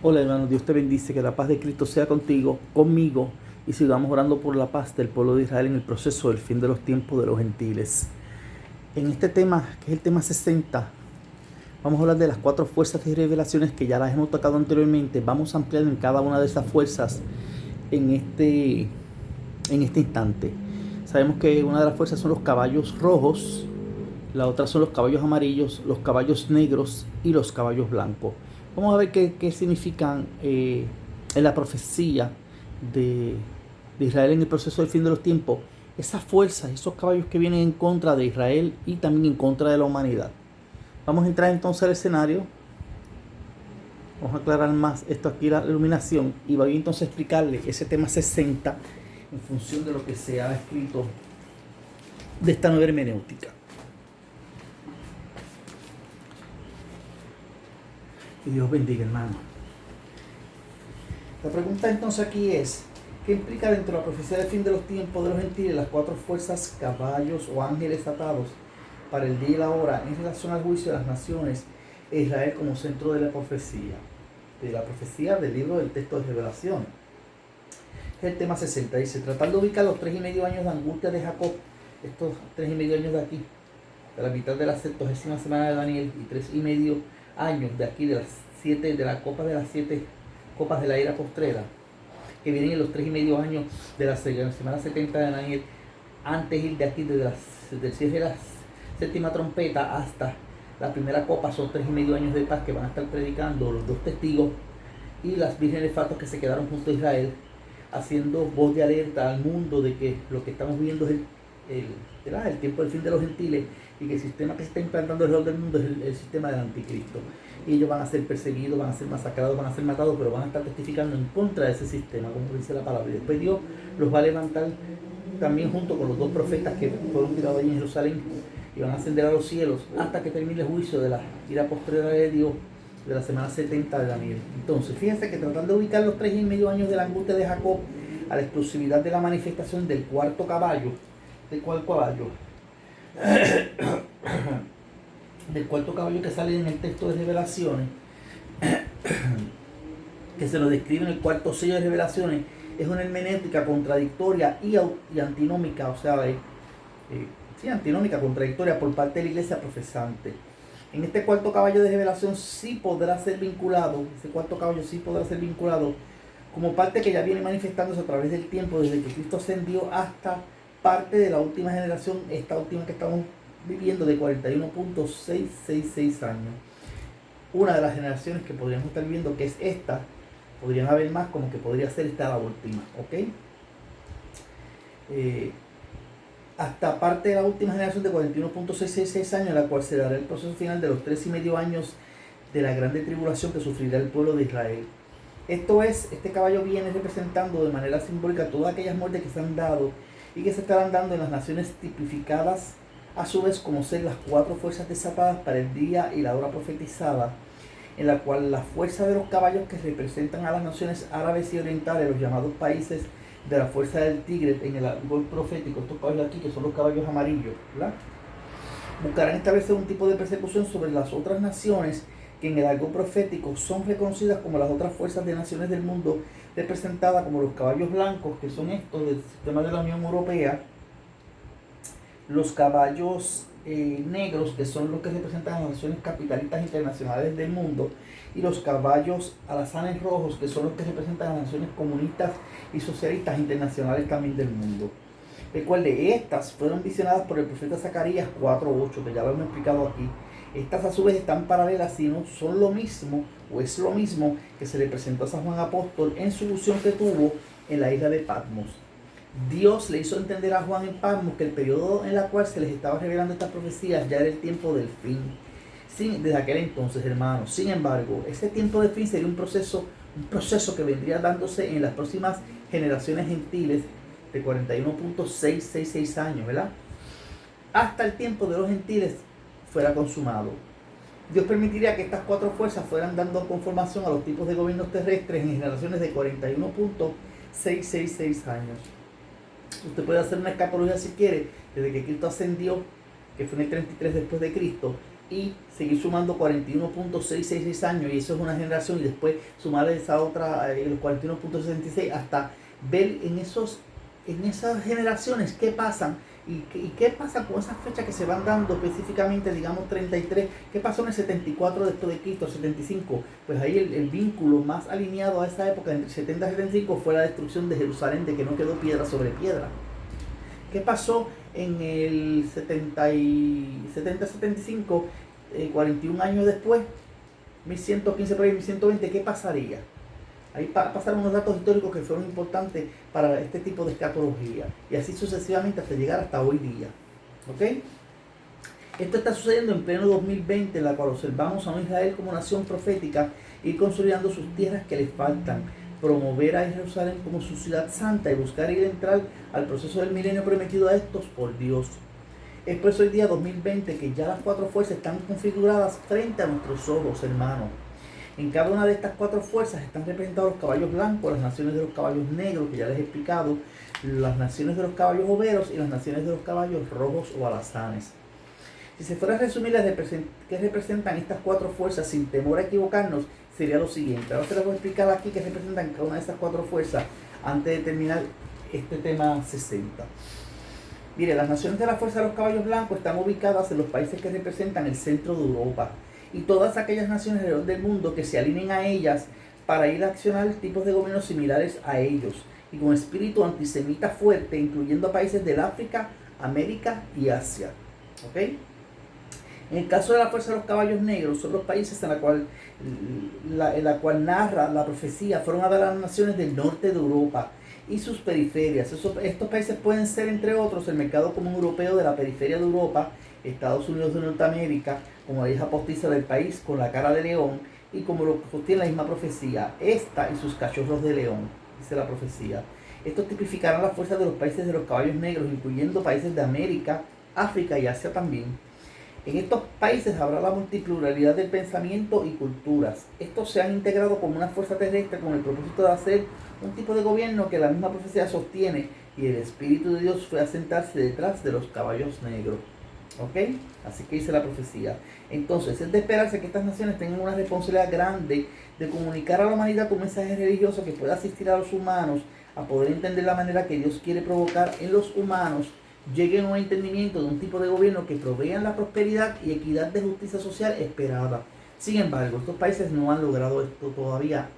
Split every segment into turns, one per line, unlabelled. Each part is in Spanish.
Hola hermano, Dios te bendice, que la paz de Cristo sea contigo, conmigo, y sigamos orando por la paz del pueblo de Israel en el proceso del fin de los tiempos de los gentiles. En este tema, que es el tema 60, vamos a hablar de las 4 fuerzas y revelaciones que ya las hemos tocado anteriormente. Vamos a ampliar en cada una de esas fuerzas en este instante. Sabemos que una de las fuerzas son los caballos rojos, la otra son los caballos amarillos, los caballos negros y los caballos blancos. Vamos a ver qué significan en la profecía de, de Israel en el proceso del fin de los tiempos. Esas fuerzas, esos caballos que vienen en contra de Israel y también en contra de la humanidad. Vamos a entrar entonces al escenario. Vamos a aclarar más esto aquí, la iluminación. Y voy entonces a explicarle ese tema 60 en función de lo que se ha escrito de esta nueva hermenéutica. Que Dios bendiga, hermano. La pregunta entonces aquí es, ¿qué implica dentro de la profecía del fin de los tiempos de los gentiles las 4 fuerzas, caballos o ángeles atados para el día y la hora en relación al juicio de las naciones e Israel como centro de la profecía? Del libro del texto de Revelaciones. Es el tema 60, dice, tratando de ubicar los 3,5 años de angustia de Jacob, estos 3,5 años de aquí, de la mitad de la 70ª semana de Daniel, y 3,5 años de aquí, de la copa de las 7 copas de la era postrera, que vienen en los 3,5 años de la semana 70 de Daniel, antes de aquí, desde el cierre de la 7ª trompeta hasta la primera copa, son 3,5 años de paz que van a estar predicando los 2 testigos y las vírgenes fatos que se quedaron junto a Israel, haciendo voz de alerta al mundo de que lo que estamos viendo es el tiempo del fin de los gentiles, y que el sistema que se está implantando alrededor del mundo es el sistema del anticristo. Y ellos van a ser perseguidos, van a ser masacrados, van a ser matados, pero van a estar testificando en contra de ese sistema, como dice la palabra. Y después Dios los va a levantar también junto con los 2 profetas que fueron tirados allí en Jerusalén, y van a ascender a los cielos hasta que termine el juicio de la ira postrera de Dios de la semana 70 de Daniel. Entonces, fíjense que tratando de ubicar los 3,5 años de la angustia de Jacob a la exclusividad de la manifestación del cuarto caballo, ¿de cuál caballo? Del cuarto caballo que sale en el texto de Revelaciones, que se lo describe en el cuarto sello de Revelaciones, es una hermenéutica contradictoria y antinómica, o sea, antinómica, contradictoria por parte de la iglesia profesante. En este cuarto caballo de revelación sí podrá ser vinculado, como parte que ya viene manifestándose a través del tiempo, desde que Cristo ascendió hasta parte de la última generación, esta última que estamos viviendo, de 41.666 años. Una de las generaciones que podríamos estar viendo, que es esta, podrían haber más, como que podría ser esta la última, ¿ok? Hasta parte de la última generación de 41.666 años, la cual se dará el proceso final de los 3,5 años de la grande tribulación que sufrirá el pueblo de Israel. Esto es, este caballo viene representando de manera simbólica todas aquellas muertes que se han dado y que se estarán dando en las naciones, tipificadas a su vez como ser las 4 fuerzas desatadas para el día y la hora profetizada, en la cual la fuerza de los caballos que representan a las naciones árabes y orientales, los llamados países de la fuerza del tigre en el árbol profético, estos caballos aquí que son los caballos amarillos, ¿verdad? Buscarán establecer un tipo de persecución sobre las otras naciones que en el árbol profético son reconocidas como las otras fuerzas de naciones del mundo, representadas como los caballos blancos, que son estos del sistema de la Unión Europea, los caballos negros, que son los que representan a las naciones capitalistas internacionales del mundo, y los caballos alazanes rojos, que son los que representan a las naciones comunistas y socialistas internacionales también del mundo. Recuerde, estas fueron visionadas por el profeta Zacarías 4:8, que ya lo hemos explicado aquí. Estas a su vez están paralelas, si no son lo mismo, o es lo mismo que se le presentó a San Juan Apóstol en su visión que tuvo en la isla de Patmos. Dios le hizo entender a Juan en Patmos que el periodo en el cual se les estaba revelando estas profecías ya era el tiempo del fin. Desde aquel entonces, hermanos. Sin embargo, ese tiempo del fin sería un proceso que vendría dándose en las próximas generaciones gentiles de 41.666 años, ¿verdad? Hasta el tiempo de los gentiles fuera consumado. Dios permitiría que estas 4 fuerzas fueran dando conformación a los tipos de gobiernos terrestres en generaciones de 41.666 años. Usted puede hacer una escatología si quiere, desde que Cristo ascendió, que fue en el 33 después de Cristo, y seguir sumando 41.666 años, y eso es una generación, y después sumar esa otra, los 41.66, hasta ver en esas generaciones qué pasan y qué pasa con esas fechas que se van dando específicamente, digamos 33, qué pasó en el 74 después de Cristo, 75, pues ahí el vínculo más alineado a esa época, entre 70 y 75, fue la destrucción de Jerusalén, de que no quedó piedra sobre piedra. ¿Qué pasó en el 70-75, 41 años después, 1115 por ahí, 1120? ¿Qué pasaría? Ahí pasaron unos datos históricos que fueron importantes para este tipo de escatología, y así sucesivamente hasta llegar hasta hoy día. ¿Ok? Esto está sucediendo en pleno 2020, en la cual observamos a un Israel como nación profética ir consolidando sus tierras que les faltan, promover a Jerusalén como su ciudad santa y buscar ir a entrar al proceso del milenio prometido a estos por Dios. Es por eso hoy día 2020 que ya las cuatro fuerzas están configuradas frente a nuestros ojos, hermanos. En cada una de estas cuatro fuerzas están representados los caballos blancos, las naciones de los caballos negros, que ya les he explicado, las naciones de los caballos overos y las naciones de los caballos rojos o alazanes. Si se fuera a resumir qué representan estas cuatro fuerzas sin temor a equivocarnos, sería lo siguiente. Ahora se les voy a explicar aquí qué representan cada una de estas cuatro fuerzas antes de terminar este tema 60. Mire, las naciones de la fuerza de los caballos blancos están ubicadas en los países que representan el centro de Europa, y todas aquellas naciones alrededor del mundo que se alineen a ellas para ir a accionar tipos de gobiernos similares a ellos, y con espíritu antisemita fuerte, incluyendo a países del África, América y Asia. ¿Ok? En el caso de la fuerza de los caballos negros, son los países en la cual narra la profecía, fueron a dar a las naciones del norte de Europa y sus periferias. Estos países pueden ser, entre otros, el mercado común europeo de la periferia de Europa, Estados Unidos de Norteamérica, como la hija postiza del país con la cara de león, y como lo sostiene la misma profecía, esta y sus cachorros de león, dice la profecía. Esto tipificará la fuerza de los países de los caballos negros, incluyendo países de América, África y Asia también. En estos países habrá la multipluralidad del pensamiento y culturas. Estos se han integrado como una fuerza terrestre con el propósito de hacer un tipo de gobierno que la misma profecía sostiene, y el Espíritu de Dios fue a sentarse detrás de los caballos negros. ¿Ok? Así que dice la profecía. Entonces, es de esperarse que estas naciones tengan una responsabilidad grande de comunicar a la humanidad un mensaje religioso que pueda asistir a los humanos a poder entender la manera que Dios quiere provocar en los humanos, lleguen a un entendimiento de un tipo de gobierno que provean la prosperidad y equidad de justicia social esperada. Sin embargo, estos países no han logrado esto todavía.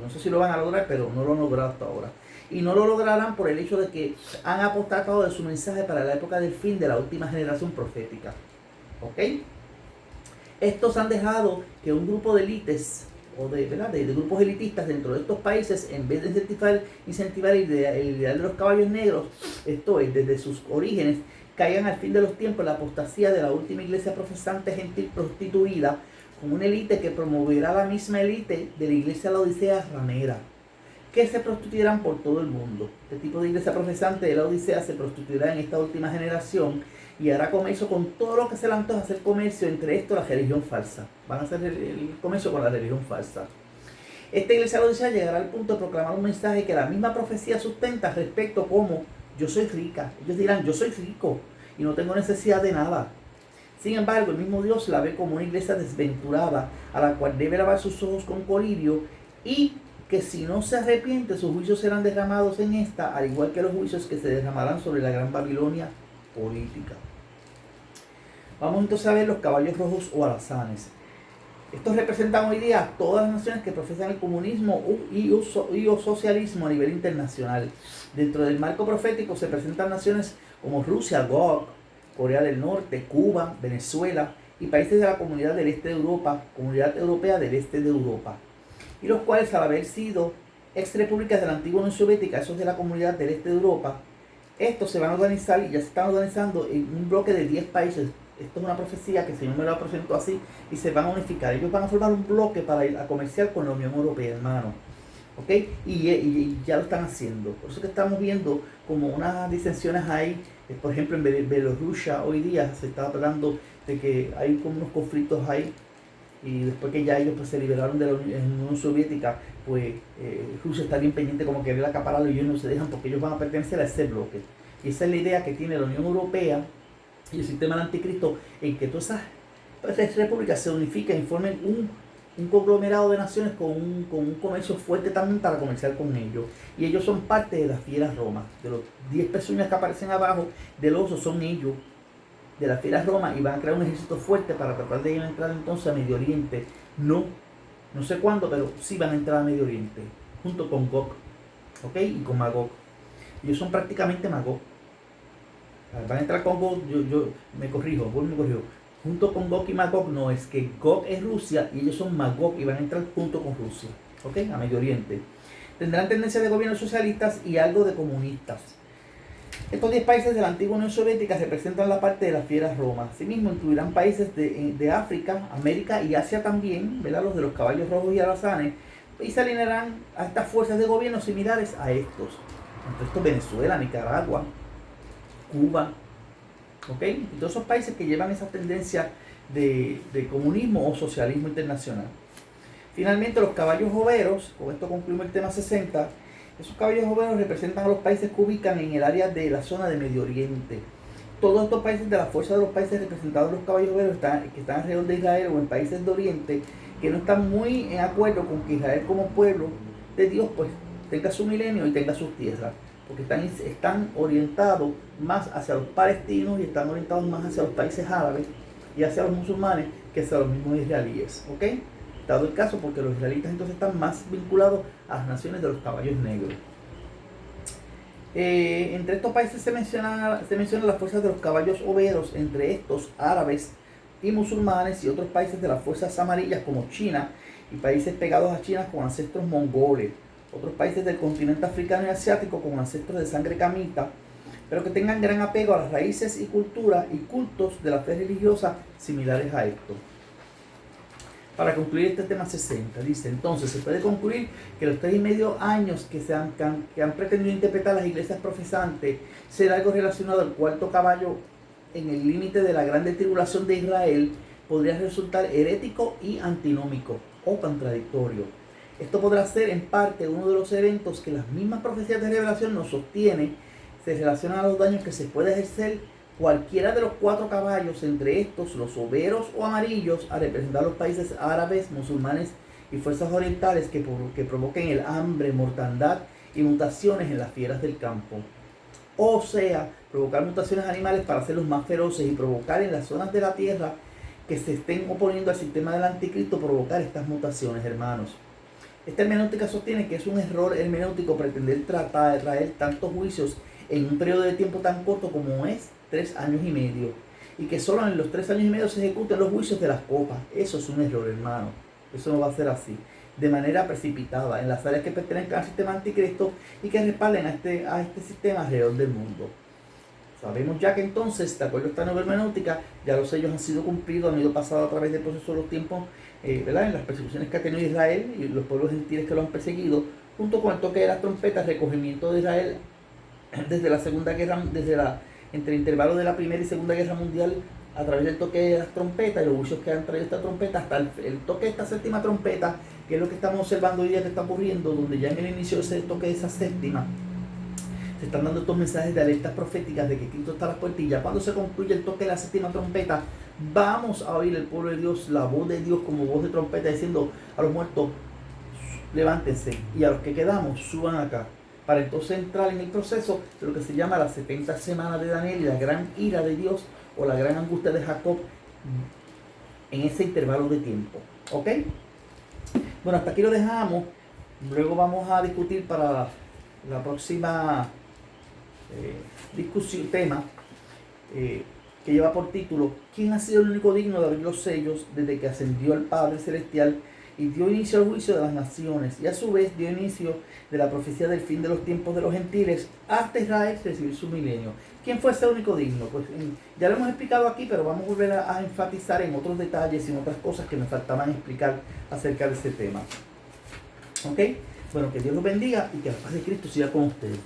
No sé si lo van a lograr, pero no lo han logrado hasta ahora. Y no lo lograrán por el hecho de que han apostatado de su mensaje para la época del fin de la última generación profética. ¿Ok? Estos han dejado que un grupo de élites o de grupos elitistas dentro de estos países, en vez de incentivar el ideal de los caballos negros, esto es, desde sus orígenes, caigan al fin de los tiempos en la apostasía de la última iglesia profesante gentil prostituida, con una élite que promoverá la misma élite de la iglesia laodicea ramera, que se prostituirán por todo el mundo. Este tipo de iglesia profesante de la Odisea se prostituirá en esta última generación y hará comercio con todo lo que se le antoja hacer comercio, entre esto la religión falsa. Van a hacer el comercio con la religión falsa. Esta iglesia de la Odisea llegará al punto de proclamar un mensaje que la misma profecía sustenta respecto como: yo soy rica. Ellos dirán: yo soy rico y no tengo necesidad de nada. Sin embargo, el mismo Dios la ve como una iglesia desventurada, a la cual debe lavar sus ojos con colirio, y que si no se arrepiente, sus juicios serán derramados en esta, al igual que los juicios que se derramarán sobre la gran Babilonia política. Vamos entonces a ver los caballos rojos o alazanes. Estos representan hoy día a todas las naciones que profesan el comunismo y o socialismo a nivel internacional. Dentro del marco profético se presentan naciones como Rusia, Gog, Corea del Norte, Cuba, Venezuela y países de la Comunidad del Este de Europa, Comunidad Europea del Este de Europa, y los cuales, al haber sido exrepúblicas de la antigua Unión Soviética, esos de la Comunidad del Este de Europa, estos se van a organizar y ya se están organizando en un bloque de 10 países. Esto es una profecía que el Señor me lo presentó así, y se van a unificar. Ellos van a formar un bloque para ir a comerciar con la Unión Europea, hermano. ¿Ok? Y ya lo están haciendo. Por eso que estamos viendo como unas disensiones ahí. Por ejemplo, en Bielorrusia hoy día se está hablando de que hay como unos conflictos ahí, y después que ya ellos pues, se liberaron de la Unión Soviética, pues Rusia está bien pendiente como que querer acapararlo, y ellos no se dejan porque ellos van a pertenecer a ese bloque. Y esa es la idea que tiene la Unión Europea y el sistema del anticristo, en que todas esas repúblicas se unifican y formen un conglomerado de naciones con un comercio fuerte también para comerciar con ellos. Y ellos son parte de la fiera Roma. De los 10 pezuñas que aparecen abajo del oso son ellos, de la fiera Roma, y van a crear un ejército fuerte para tratar de entrar entonces a Medio Oriente. No sé cuándo, pero sí van a entrar a Medio Oriente, junto con Gog, ¿ok? Y con Magog. Ellos son prácticamente Magog. Van a entrar con Gog, yo me corrijo, junto con Gog y Magog. No, es que Gog es Rusia y ellos son Magog y van a entrar junto con Rusia, ¿ok? A Medio Oriente. Tendrán tendencia de gobiernos socialistas y algo de comunistas. Estos 10 países de la antigua Unión Soviética representan la parte de la fiera Roma. Asimismo, incluirán países de África, América y Asia también, ¿verdad? Los de los caballos rojos y alazanes, y se alinearán a estas fuerzas de gobierno similares a estos. Entre estos, Venezuela, Nicaragua, Cuba, ¿ok? Y todos esos países que llevan esa tendencia de comunismo o socialismo internacional. Finalmente, los caballos joveros, con esto concluimos el tema 60. Esos caballos joveros representan a los países que ubican en el área de la zona de Medio Oriente. Todos estos países, de la fuerza de los países representados en los caballos joveros, que están alrededor de Israel o en países de Oriente, que no están muy en acuerdo con que Israel como pueblo de Dios pues tenga su milenio y tenga sus tierras, porque están orientados más hacia los palestinos y están orientados más hacia los países árabes y hacia los musulmanes que hacia los mismos israelíes, ¿ok? Dado el caso, porque los israelitas entonces están más vinculados a las naciones de los caballos negros. Entre estos países se menciona las fuerzas de los caballos overos, entre estos árabes y musulmanes, y otros países de las fuerzas amarillas como China y países pegados a China con ancestros mongoles, otros países del continente africano y asiático con ancestros de sangre camita, pero que tengan gran apego a las raíces y cultura y cultos de la fe religiosa similares a esto. Para concluir este tema 60, dice, entonces se puede concluir que los 3,5 años que han pretendido interpretar las iglesias profesantes será algo relacionado al cuarto caballo en el límite de la grande tribulación de Israel, podría resultar herético y antinómico o contradictorio. Esto podrá ser en parte uno de los eventos que las mismas profecías de revelación nos sostienen, se relacionan a los daños que se puede ejercer cualquiera de los 4 caballos, entre estos los overos o amarillos, a representar los países árabes, musulmanes y fuerzas orientales que provoquen el hambre, mortandad y mutaciones en las fieras del campo. O sea, provocar mutaciones animales para hacerlos más feroces y provocar en las zonas de la tierra que se estén oponiendo al sistema del anticristo, provocar estas mutaciones, hermanos. Esta hermenéutica sostiene que es un error hermenéutico pretender traer tantos juicios en un periodo de tiempo tan corto como es 3 años y medio, y que solo en los 3 años y medio se ejecuten los juicios de las copas. Eso es un error, hermano. Eso no va a ser así, de manera precipitada, en las áreas que pertenezcan al sistema anticristo y que respalden a este sistema alrededor del mundo. Sabemos ya que entonces, de acuerdo a esta nueva hermenéutica, ya los sellos han sido cumplidos, han ido pasado a través del proceso de los tiempos, ¿verdad? En las persecuciones que ha tenido Israel y los pueblos gentiles que lo han perseguido, junto con el toque de las trompetas, recogimiento de Israel desde la Segunda Guerra, entre el intervalo de la Primera y Segunda Guerra Mundial, a través del toque de las trompetas y los juicios que han traído esta trompeta, hasta el toque de esta séptima trompeta, que es lo que estamos observando hoy día que está ocurriendo, donde ya en el inicio de ese toque de esa séptima, se están dando estos mensajes de alertas proféticas de que Cristo está a la puerta, y ya cuando se concluye el toque de la séptima trompeta, vamos a oír el pueblo de Dios, la voz de Dios como voz de trompeta, diciendo a los muertos, levántense, y a los que quedamos, suban acá, para entonces entrar en el proceso de lo que se llama las 70 semanas de Daniel y la gran ira de Dios o la gran angustia de Jacob en ese intervalo de tiempo. ¿Ok? Bueno, hasta aquí lo dejamos. Luego vamos a discutir para la próxima tema que lleva por título ¿Quién ha sido el único digno de abrir los sellos desde que ascendió el Padre Celestial y dio inicio al juicio de las naciones, y a su vez dio inicio de la profecía del fin de los tiempos de los gentiles hasta Israel recibir su milenio? ¿Quién fue ese único digno? Pues ya lo hemos explicado aquí, pero vamos a volver a enfatizar en otros detalles y en otras cosas que me faltaban explicar acerca de ese tema. ¿Ok? Bueno, que Dios los bendiga y que la paz de Cristo siga con ustedes.